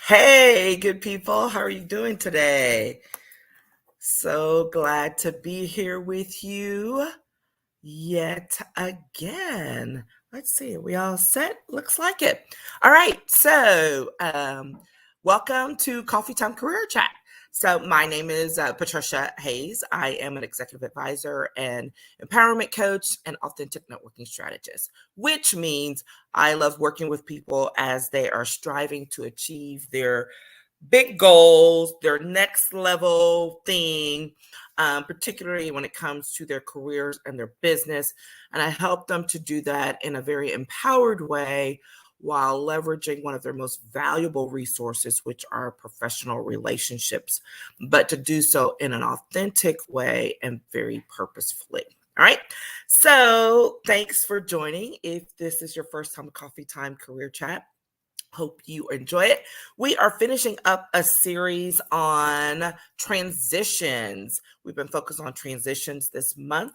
Hey, good people. How are you doing today? So glad to be here with you yet again. Let's see, are we all set? Looks like it. All right, welcome to Coffee Time Career Chat. So, my name is Patricia Hayes. I am an executive advisor and empowerment coach and authentic networking strategist, which means I love working with people as they are striving to achieve their big goals, their next level thing, particularly when it comes to their careers and their business. And I help them to do that in a very empowered way while leveraging one of their most valuable resources, which are professional relationships, but to do so in an authentic way and very purposefully. All right. So thanks for joining. If this is your first time Coffee Time Career Chat, hope you enjoy it. We are finishing up a series on transitions. We've been focused on transitions this month.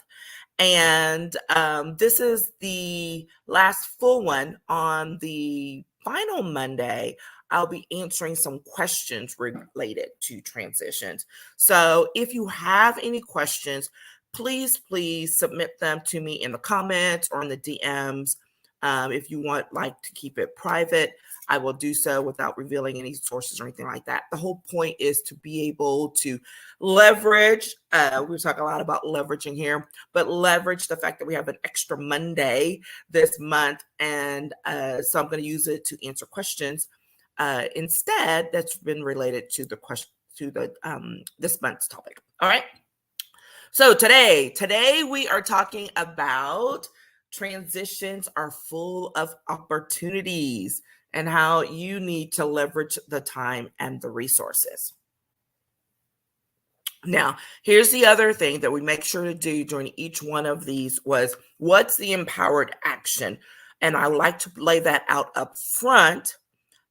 And this is the last full one. On the final Monday, I'll be answering some questions related to transitions. So if you have any questions, please submit them to me in the comments or in the DMs. If you want to keep it private, I will do so without revealing any sources or anything like that. The whole point is to be able to leverage. We talk a lot about leveraging here, but leverage the fact that we have an extra Monday this month. And so I'm going to use it to answer questions instead that's been related to the question, to the this month's topic. All right. So today we are talking about transitions are full of opportunities and how you need to leverage the time and the resources. Now, here's the other thing that we make sure to do during each one of these was what's the empowered action? And I like to lay that out up front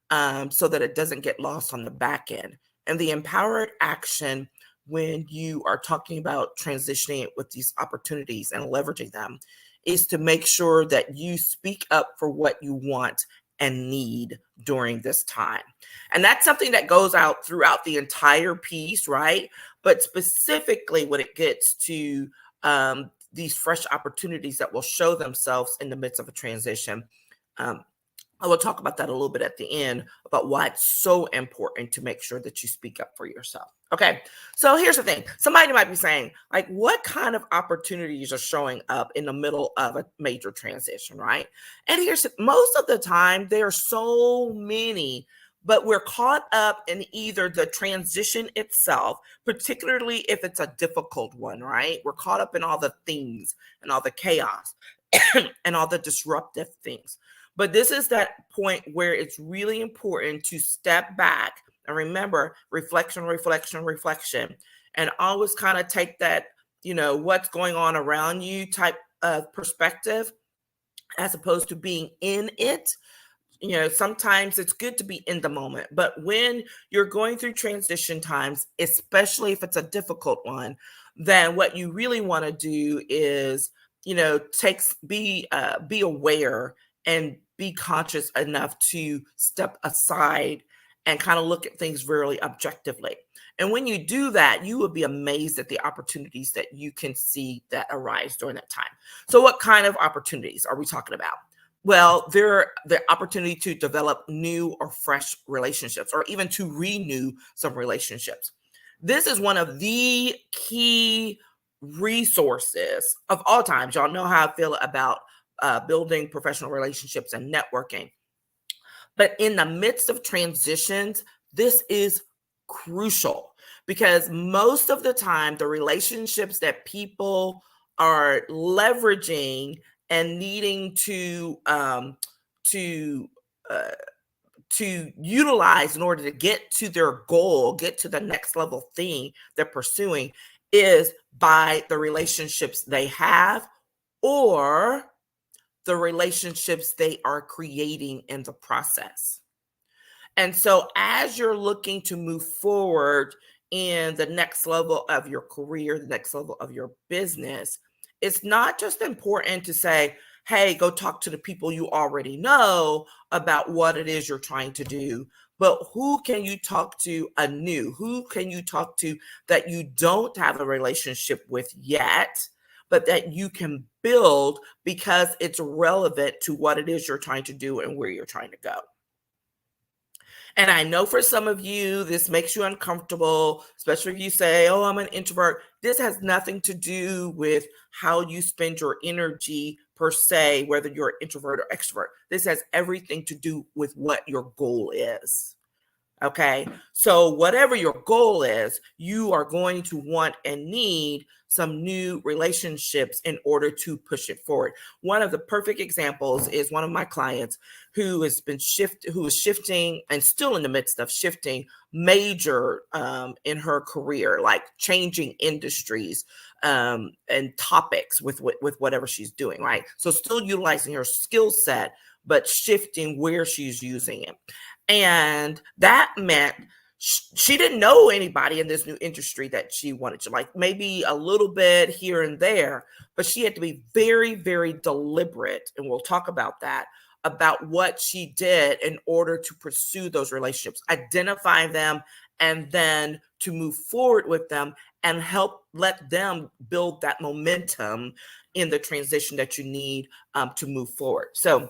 so that it doesn't get lost on the back end. And the empowered action, when you are talking about transitioning with these opportunities and leveraging them, is to make sure that you speak up for what you want and need during this time. And that's something that goes out throughout the entire piece, right? But specifically when it gets to these fresh opportunities that will show themselves in the midst of a transition. I will talk about that a little bit at the end about why it's so important to make sure that you speak up for yourself. Okay, so here's the thing. Somebody might be saying, what kind of opportunities are showing up in the middle of a major transition, right? And here's most of the time, there are so many, but we're caught up in either the transition itself, particularly if it's a difficult one, right? We're caught up in all the things and all the chaos and all the disruptive things. But this is that point where it's really important to step back and remember reflection, and always kind of take that, what's going on around you type of perspective as opposed to being in it. Sometimes it's good to be in the moment, but when you're going through transition times, especially if it's a difficult one, then what you really want to do is, be aware and be conscious enough to step aside and kind of look at things very objectively. And when you do that, you will be amazed at the opportunities that you can see that arise during that time. So what kind of opportunities are we talking about? Well, they're the opportunity to develop new or fresh relationships, or even to renew some relationships. This is one of the key resources of all times. Y'all know how I feel about building professional relationships and networking. But in the midst of transitions, this is crucial because most of the time, the relationships that people are leveraging and needing to utilize in order to get to their goal, get to the next level thing they're pursuing, is by the relationships they have or the relationships they are creating in the process. And so as you're looking to move forward in the next level of your career, the next level of your business, it's not just important to say, hey, go talk to the people you already know about what it is you're trying to do. But who can you talk to anew? Who can you talk to that you don't have a relationship with yet, but that you can build because it's relevant to what it is you're trying to do and where you're trying to go? And I know for some of you, this makes you uncomfortable, especially if you say, oh, I'm an introvert. This has nothing to do with how you spend your energy per se, whether you're an introvert or extrovert. This has everything to do with what your goal is. Okay. So, whatever your goal is, you are going to want and need some new relationships in order to push it forward. One of the perfect examples is one of my clients who has been who is shifting and still in the midst of shifting major in her career, like changing industries and topics with whatever she's doing, right? So, still utilizing her skill set, but shifting where she's using it. And that meant she didn't know anybody in this new industry that she wanted to, like maybe a little bit here and there, but she had to be very, very deliberate. And we'll talk about that, about what she did in order to pursue those relationships, identify them, and then to move forward with them and help let them build that momentum in the transition that you need to move forward. So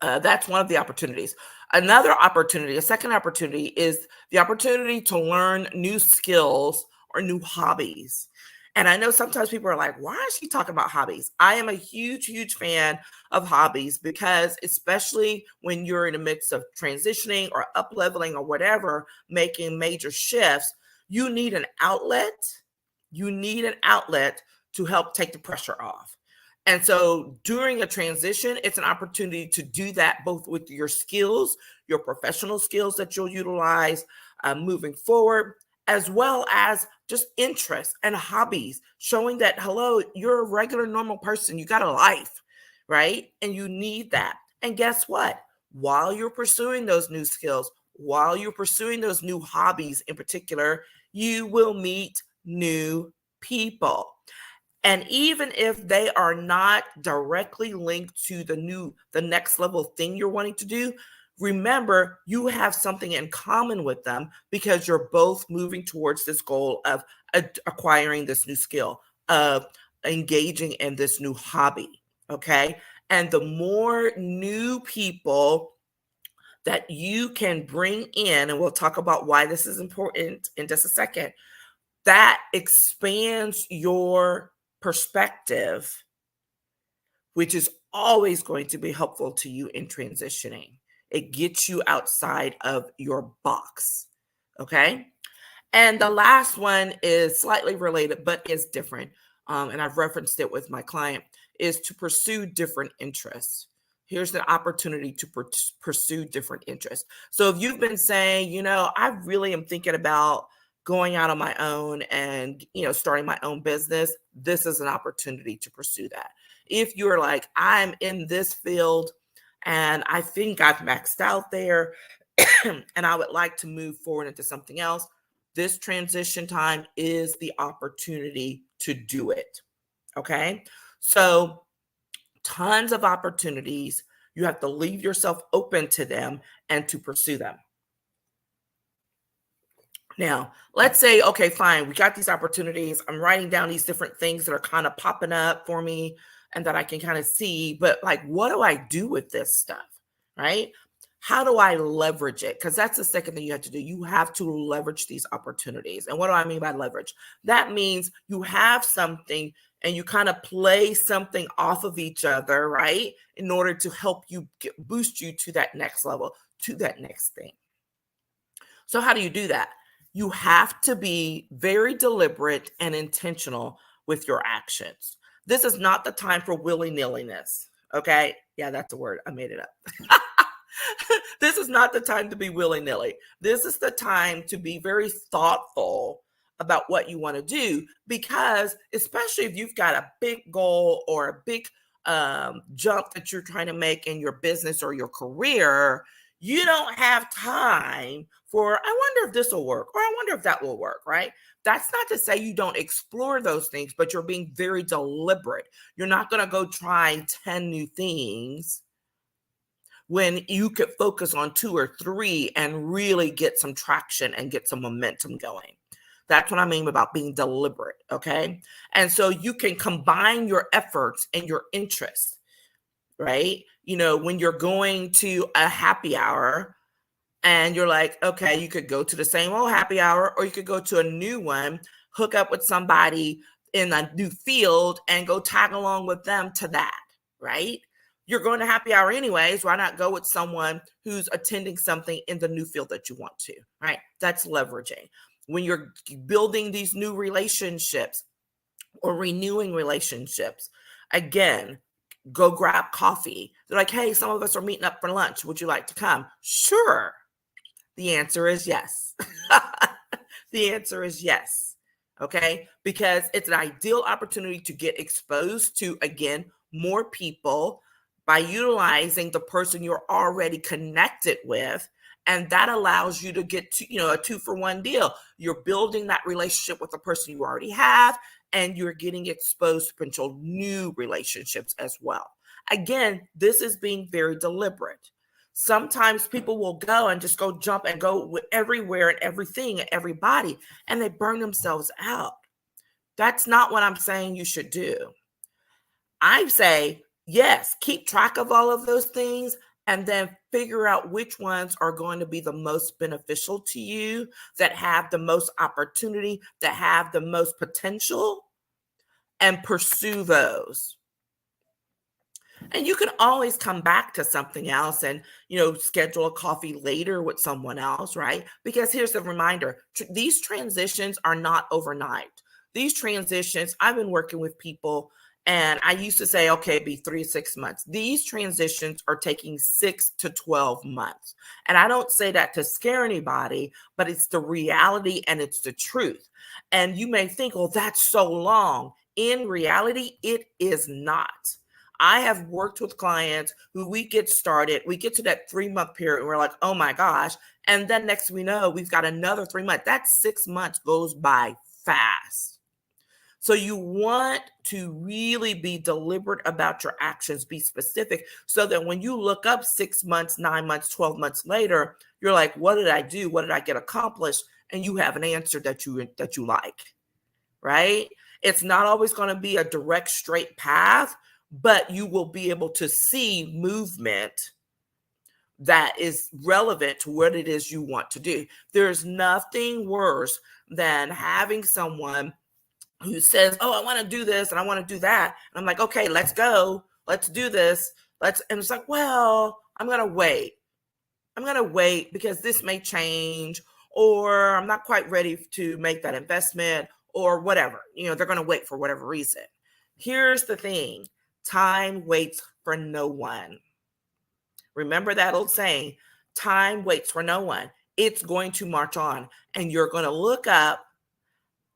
that's one of the opportunities. Another opportunity, a second opportunity, is the opportunity to learn new skills or new hobbies. And I know sometimes people are like, why is she talking about hobbies? I am a huge, huge fan of hobbies because, especially when you're in the midst of transitioning or up leveling or whatever, making major shifts, you need an outlet. You need an outlet to help take the pressure off. And so during a transition, it's an opportunity to do that both with your skills, your professional skills that you'll utilize moving forward, as well as just interests and hobbies, showing that, hello, you're a regular, normal person. You got a life, right? And you need that. And guess what? While you're pursuing those new skills, while you're pursuing those new hobbies in particular, you will meet new people. And even if they are not directly linked to the next level thing you're wanting to do, remember you have something in common with them because you're both moving towards this goal of acquiring this new skill, of engaging in this new hobby. Okay. And the more new people that you can bring in, and we'll talk about why this is important in just a second, that expands your perspective, which is always going to be helpful to you in transitioning. It gets you outside of your box. Okay. And the last one is slightly related, but is different. And I've referenced it with my client, is to pursue different interests. Here's the opportunity to pursue different interests. So if you've been saying, I really am thinking about going out on my own and, starting my own business, this is an opportunity to pursue that. If you're like, I'm in this field and I think I've maxed out there and I would like to move forward into something else, this transition time is the opportunity to do it. Okay. So tons of opportunities. You have to leave yourself open to them and to pursue them. Now, let's say, okay, fine, we got these opportunities. I'm writing down these different things that are kind of popping up for me and that I can kind of see, but like, what do I do with this stuff? Right? How do I leverage it? Because that's the second thing you have to do. You have to leverage these opportunities. And what do I mean by leverage? That means you have something and you kind of play something off of each other, right? In order to help you boost you to that next level, to that next thing. So how do you do that? You have to be very deliberate and intentional with your actions. This is not the time for willy-nilliness. Okay. Yeah, that's a word. I made it up. This is not the time to be willy-nilly. This is the time to be very thoughtful about what you want to do, because especially if you've got a big goal or a big jump that you're trying to make in your business or your career, You don't have time for, I wonder if this will work, or I wonder if that will work, right? That's not to say you don't explore those things, but you're being very deliberate. You're not going to go try 10 new things when you could focus on 2 or 3 and really get some traction and get some momentum going. That's what I mean about being deliberate, okay? And so you can combine your efforts and your interests, right? You know, when you're going to a happy hour and you're like, okay, you could go to the same old happy hour, or you could go to a new one, hook up with somebody in a new field and go tag along with them to that, right? You're going to happy hour anyways. Why not go with someone who's attending something in the new field that you want to, right? That's leveraging. When you're building these new relationships or renewing relationships, again, go grab coffee. They're like, hey, some of us are meeting up for lunch. Would you like to come? Sure. The answer is yes. The answer is yes. Okay. Because it's an ideal opportunity to get exposed to, again, more people by utilizing the person you're already connected with. And that allows you to get to, a 2-for-1 deal. You're building that relationship with the person you already have, and you're getting exposed to potential new relationships as well. Again, this is being very deliberate. Sometimes people will go and just go jump and go everywhere and everything and everybody, and they burn themselves out. That's not what I'm saying you should do. I say, yes, keep track of all of those things and then figure out which ones are going to be the most beneficial to you, that have the most opportunity, that have the most potential, and pursue those. And you can always come back to something else and, schedule a coffee later with someone else, right? Because here's the reminder, these transitions are not overnight. These transitions, I've been working with people, and I used to say, okay, it'd be 3 to 6 months. These transitions are taking 6 to 12 months. And I don't say that to scare anybody, but it's the reality and it's the truth. And you may think, oh, that's so long. In reality, it is not. I have worked with clients who we get started, we get to that 3-month period, and we're like, oh my gosh. And then next we know, we've got another 3 months. That 6 months goes by fast. So you want to really be deliberate about your actions, be specific, so that when you look up 6 months, 9 months, 12 months later, you're like, what did I do? What did I get accomplished? And you have an answer that you like, right? It's not always going to be a direct, straight path, but you will be able to see movement that is relevant to what it is you want to do. There's nothing worse than having someone who says, oh, I want to do this and I want to do that. And I'm like, okay, let's go. Let's do this. And it's like, well, I'm going to wait. I'm going to wait because this may change, or I'm not quite ready to make that investment, or whatever. They're going to wait for whatever reason. Here's the thing. Time waits for no one. Remember that old saying, time waits for no one. It's going to march on, and you're going to look up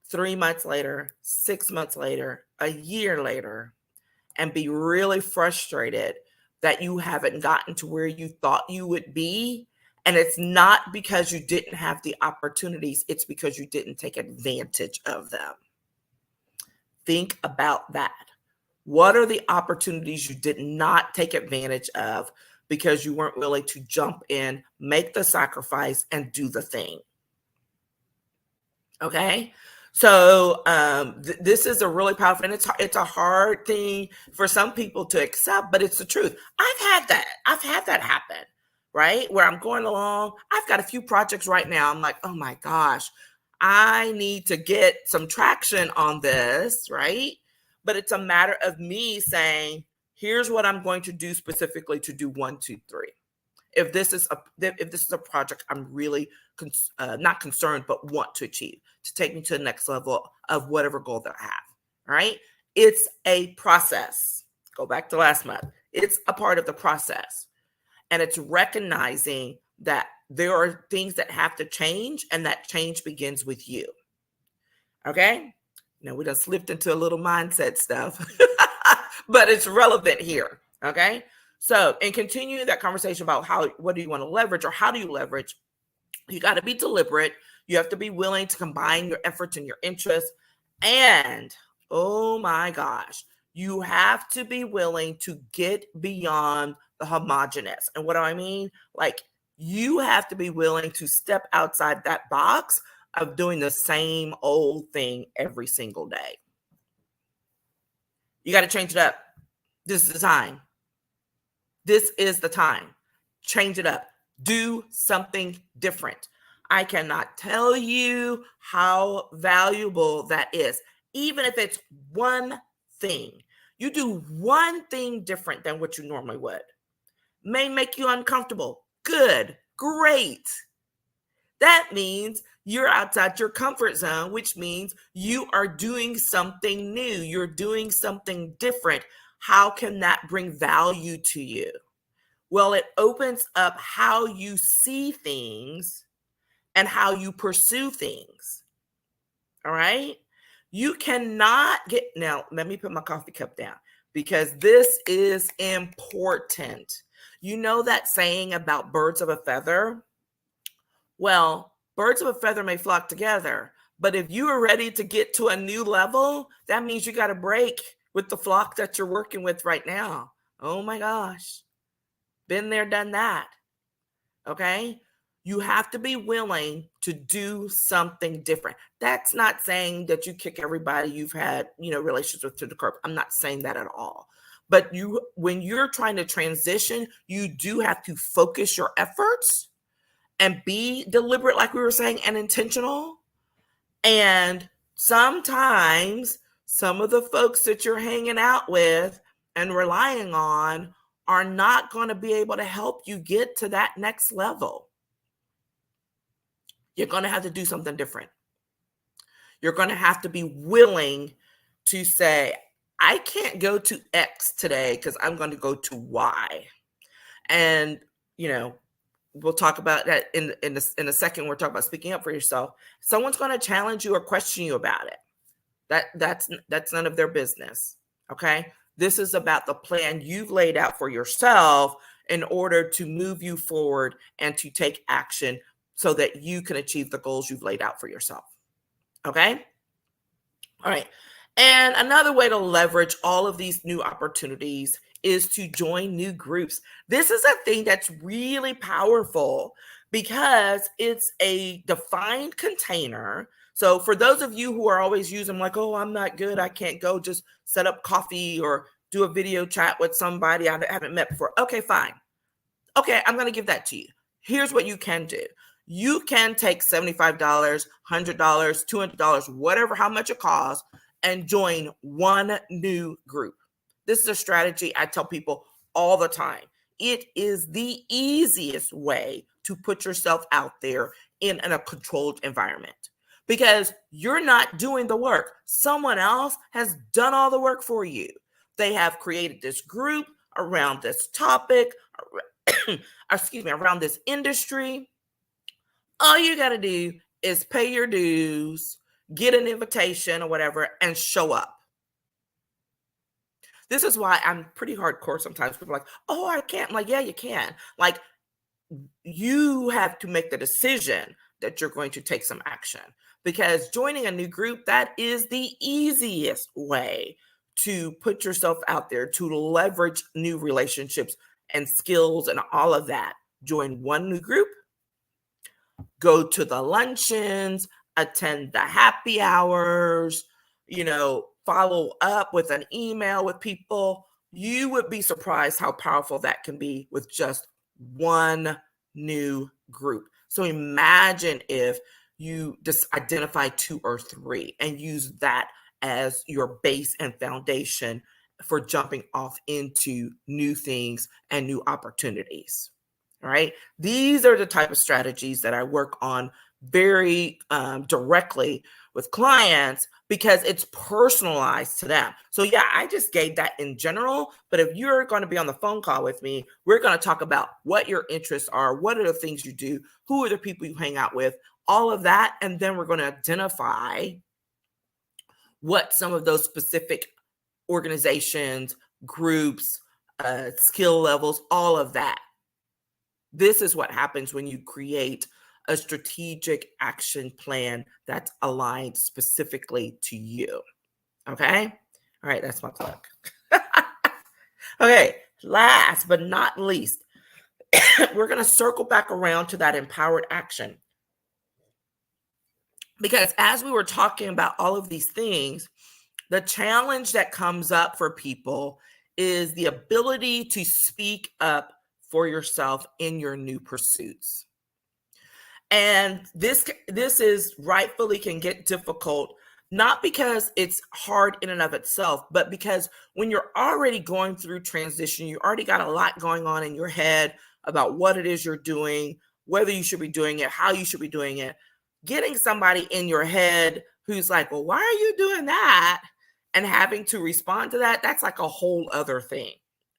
3 months later, 6 months later, a year later, and be really frustrated that you haven't gotten to where you thought you would be. And it's not because you didn't have the opportunities, it's because you didn't take advantage of them. Think about that. What are the opportunities you did not take advantage of because you weren't willing to jump in, make the sacrifice, and do the thing? Okay. So this is a really powerful, and it's a hard thing for some people to accept, but it's the truth. I've had that happen, right? Where I'm going along, I've got a few projects right now. I'm like, oh my gosh, I need to get some traction on this, right? But it's a matter of me saying, here's what I'm going to do specifically to do 1, 2, 3. If this is a project I'm really not concerned, but want to achieve, to take me to the next level of whatever goal that I have. All right. It's a process. Go back to last month. It's a part of the process. And it's recognizing that there are things that have to change, and that change begins with you. Okay. Now we just slipped into a little mindset stuff, but it's relevant here. Okay. So, and continue that conversation about what do you want to leverage or how do you leverage? You got to be deliberate. You have to be willing to combine your efforts and your interests. And oh my gosh, you have to be willing to get beyond the homogenous. And what do I mean? Like, you have to be willing to step outside that box of doing the same old thing every single day. You got to change it up. This is the time. This is the time. Change it up. Do something different. I cannot tell you how valuable that is. Even if it's one thing, you do one thing different than what you normally would. May make you uncomfortable. Good, great. That means you're outside your comfort zone, which means you are doing something new. You're doing something different. How can that bring value to you? Well, it opens up how you see things and how you pursue things. All right? You cannot now let me put my coffee cup down because this is important. You know that saying about birds of a feather? Well, birds of a feather may flock together, but if you are ready to get to a new level, that means you got to break with the flock that you're working with right now. Oh my gosh. Been there, done that. Okay? You have to be willing to do something different. That's not saying that you kick everybody you've had, relations with to the curb. I'm not saying that at all. But when you're trying to transition, you do have to focus your efforts and be deliberate, like we were saying, and intentional. And sometimes some of the folks that you're hanging out with and relying on are not going to be able to help you get to that next level. You're going to have to do something different. You're going to have to be willing to say, I can't go to X today because I'm going to go to Y. And, we'll talk about that in a second. We're talking about speaking up for yourself. Someone's going to challenge you or question you about it. That's none of their business. Okay. This is about the plan you've laid out for yourself in order to move you forward and to take action so that you can achieve the goals you've laid out for yourself. Okay. All right. And another way to leverage all of these new opportunities is to join new groups. This is a thing that's really powerful because it's a defined container. So for those of you who are always using like, oh, I'm not good, I can't go, just set up coffee or do a video chat with somebody I haven't met before. Okay, fine. Okay, I'm going to give that to you. Here's what you can do. You can take $75, $100, $200, whatever, how much it costs, and join one new group. This is a strategy I tell people all the time. It is the easiest way to put yourself out there in a controlled environment because you're not doing the work. Someone else has done all the work for you. They have created this group around this topic, around this industry. All you got to do is pay your dues, get an invitation or whatever, and show up. This is why I'm pretty hardcore sometimes. People are like, oh, I can't. I'm like, yeah, you can. Like, you have to make the decision that you're going to take some action because joining a new group, that is the easiest way to put yourself out there, to leverage new relationships and skills and all of that. Join one new group, go to the luncheons, attend the happy hours, follow up with an email with people. You would be surprised how powerful that can be with just one new group. So imagine if you just identify 2 or 3 and use that as your base and foundation for jumping off into new things and new opportunities. All right. These are the type of strategies that I work on very directly with clients because it's personalized to them. So yeah, I just gave that in general, but if you're going to be on the phone call with me, we're going to talk about what your interests are, what are the things you do, who are the people you hang out with, all of that. And then we're going to identify what some of those specific organizations, groups, skill levels, all of that. This is what happens when you create a strategic action plan that's aligned specifically to you. Okay? All right, that's my plug. Okay, last but not least, we're going to circle back around to that empowered action. Because as we were talking about all of these things, the challenge that comes up for people is the ability to speak up for yourself in your new pursuits. And this is rightfully can get difficult, not because it's hard in and of itself, but because when you're already going through transition, you already got a lot going on in your head about what it is you're doing, whether you should be doing it, how you should be doing it. Getting somebody in your head who's like, well, why are you doing that? And having to respond to that, that's like a whole other thing,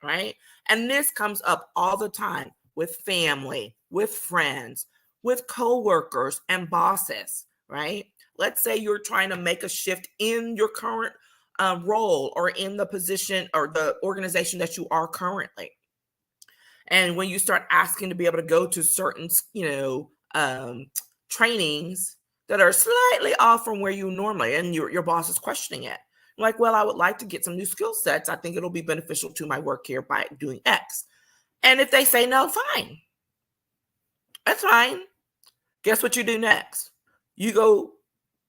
right? And this comes up all the time with family, with friends, with coworkers and bosses, right? Let's say you're trying to make a shift in your current role or in the position or the organization that you are currently. And when you start asking to be able to go to certain, trainings that are slightly off from where you normally, and your boss is questioning it. Like, well, I would like to get some new skill sets. I think it'll be beneficial to my work here by doing X. And if they say no, fine. That's fine. Guess what you do next? You go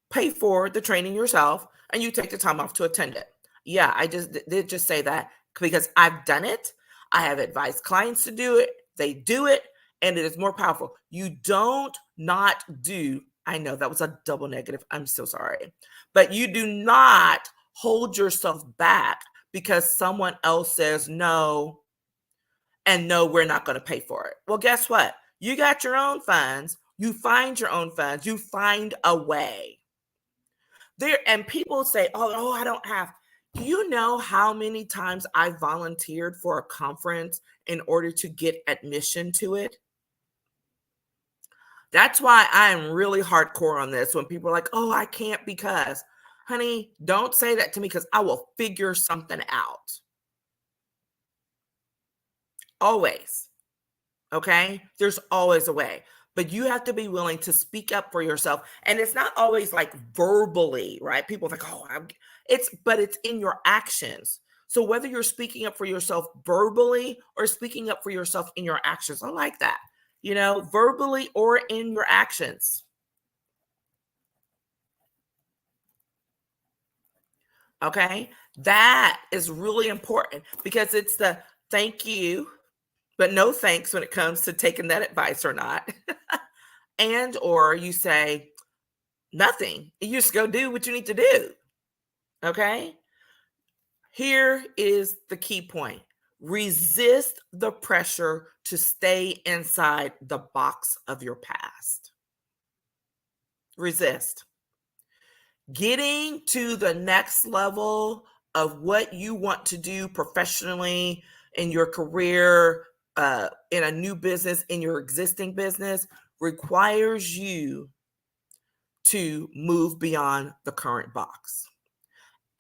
pay for the training yourself and you take the time off to attend it. Yeah, I did just say that because I've done it. I have advised clients to do it. They do it and it is more powerful. You don't not do, I know that was a double negative. I'm so sorry. But you do not hold yourself back because someone else says no, and no, we're not going to pay for it. Well, guess what? You got your own funds. You find your own funds. You find a way. There, and people say, oh, I don't have. Do you know how many times I volunteered for a conference in order to get admission to it? That's why I am really hardcore on this when people are like, oh, I can't because, honey, don't say that to me because I will figure something out. Always. Okay? There's always a way. But you have to be willing to speak up for yourself. And it's not always like verbally, right? People are like, oh, but it's in your actions. So whether you're speaking up for yourself verbally or speaking up for yourself in your actions, I like that. Verbally or in your actions. Okay? That is really important because it's the thank you, but no thanks when it comes to taking that advice or not. And or you say nothing. You just go do what you need to do. Okay? Here is the key point. Resist the pressure to stay inside the box of your past. Resist. Getting to the next level of what you want to do professionally in your career, in a new business, in your existing business, requires you to move beyond the current box.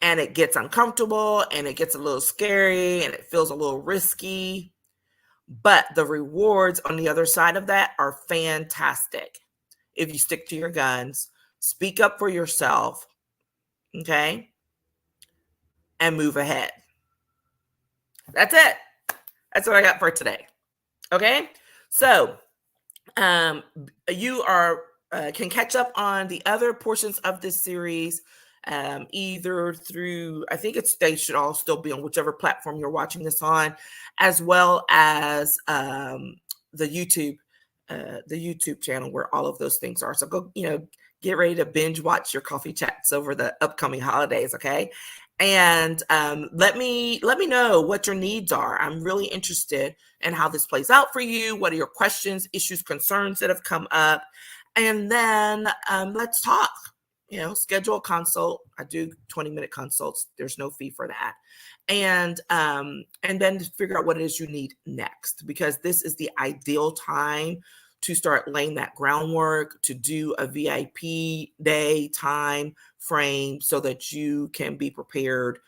And it gets uncomfortable and it gets a little scary and it feels a little risky. But the rewards on the other side of that are fantastic. If you stick to your guns, speak up for yourself, okay, and move ahead. That's it. That's what I got for today. Okay, so you can catch up on the other portions of this series either through, I think they should all still be on whichever platform you're watching this on, as well as the YouTube channel where all of those things are. So go, get ready to binge watch your coffee chats over the upcoming holidays. Okay. And let me know what your needs are. I'm really interested in how this plays out for you. What are your questions, issues, concerns that have come up? And then let's talk. Schedule a consult. I do 20-minute consults. There's no fee for that. And then figure out what it is you need next, because this is the ideal time to start laying that groundwork, to do a VIP day time frame so that you can be prepared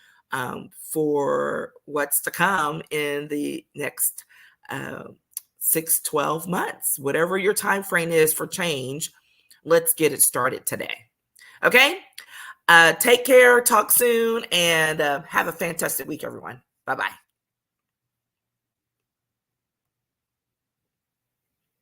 for what's to come in the next 6-12 months. Whatever your time frame is for change, let's get it started today. Okay? Take care, talk soon, and have a fantastic week, everyone. Bye-bye.